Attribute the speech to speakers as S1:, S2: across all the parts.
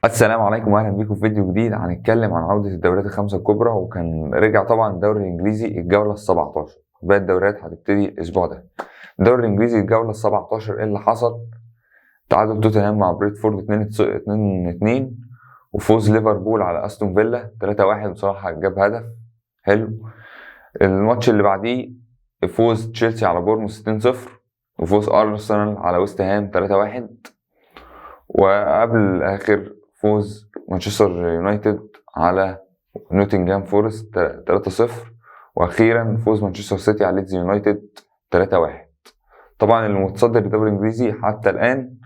S1: السلام عليكم واهلا بيكم في فيديو جديد. هنتكلم عن عودة الدوريات الخمسة الكبرى، وكان رجع طبعا الدوري الانجليزي الجولة ال17. باقي الدوريات هتبتدي الاسبوع ده. الدوري الانجليزي الجولة ال17 ايه اللي حصل؟ تعادل توتنهام مع بريتفورد 2-2، وفوز ليفربول على استون فيلا 3-1. بصراحة جاب هدف حلو. الماتش اللي بعديه فوز تشيلسي على بورموث 2-0، وفوز ارسنال على ويست هام 3-1، وقبل اخر فوز مانشستر يونايتد على نوتنغهام فورست 3-0، واخيرا فوز مانشستر سيتي على ليدز يونايتد 3-1. طبعا المتصدر الدوري الانجليزي حتى الان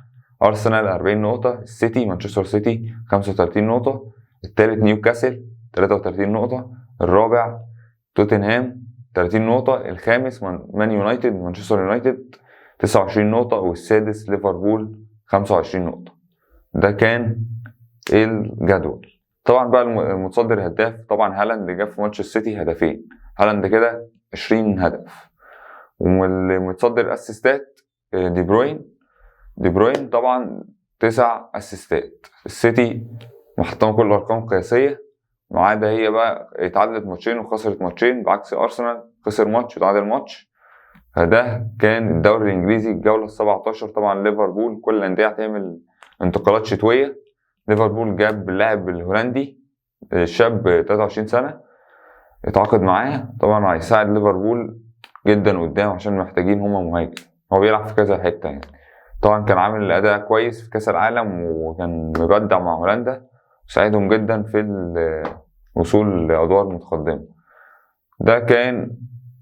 S1: ارسنال 40 نقطة، السيتي مانشستر سيتي 35 نقطة، الثالث نيوكاسل 33 نقطة، الرابع توتنهام 30 نقطة، الخامس مان يونايتد مانشستر يونايتد 29 نقطة، والسادس ليفربول 25 نقطة. ده كان الجدول. طبعا بقى المتصدر هداف طبعا هالاند، جاب في ماتش السيتي هدفين، هالاند كده 20 هدف. والمتصدر اسيستات دي بروين طبعا 9 اسيستات. السيتي محطمة كل الارقام قياسية، ما عدا هي بقى اتعادلت ماتشين وخسرت ماتشين، بعكس ارسنال خسر ماتش وتعادل ماتش. فده كان الدوري الانجليزي الجولة ال17. طبعا ليفربول كل الاندية هتعمل انتقالات شتوية. ليفربول جاب اللاعب الهولندي شاب 23 سنة، اتعاقد معاه، طبعا هيساعد ليفربول جدا قدام عشان محتاجين هما مهاجم. هو بيلعب في كذا حتة يعني. طبعا كان عامل أداء كويس في كأس العالم، وكان مبدع مع هولندا، وساعدهم جدا في الوصول لأدوار متقدمة. ده كان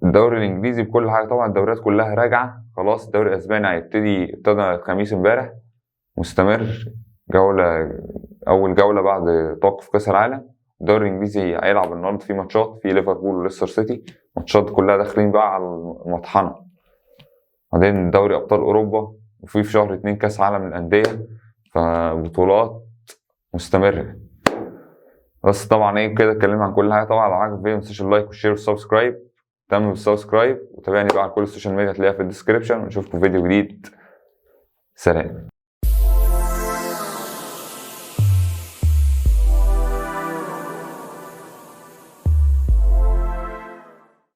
S1: الدوري الإنجليزي بكل حاجة. طبعا الدوريات كلها راجعة خلاص. الدوري الأسباني ابتدى الخميس امبارح، مستمر أول جولة بعد توقف كأس العالم. الدوري الإنجليزي هيلعب النهارده في ماتشات، في ليفربول وليستر سيتي، ماتشات كلها داخلين بقى على المطحنة. بعدين دوري أبطال أوروبا، وفي شهر 2 كأس عالم للأندية، فبطولات مستمرة. بس طبعا ايه كده اتكلمنا عن كل حاجة. طبعا لو عجبك الفيديو متنساش اللايك والشير والسبسكرايب. تم بالسبسكرايب، وتابعني بقى على كل السوشيال ميديا هتلاقيها في الديسكريبشن، ونشوفكم في فيديو جديد. سلام.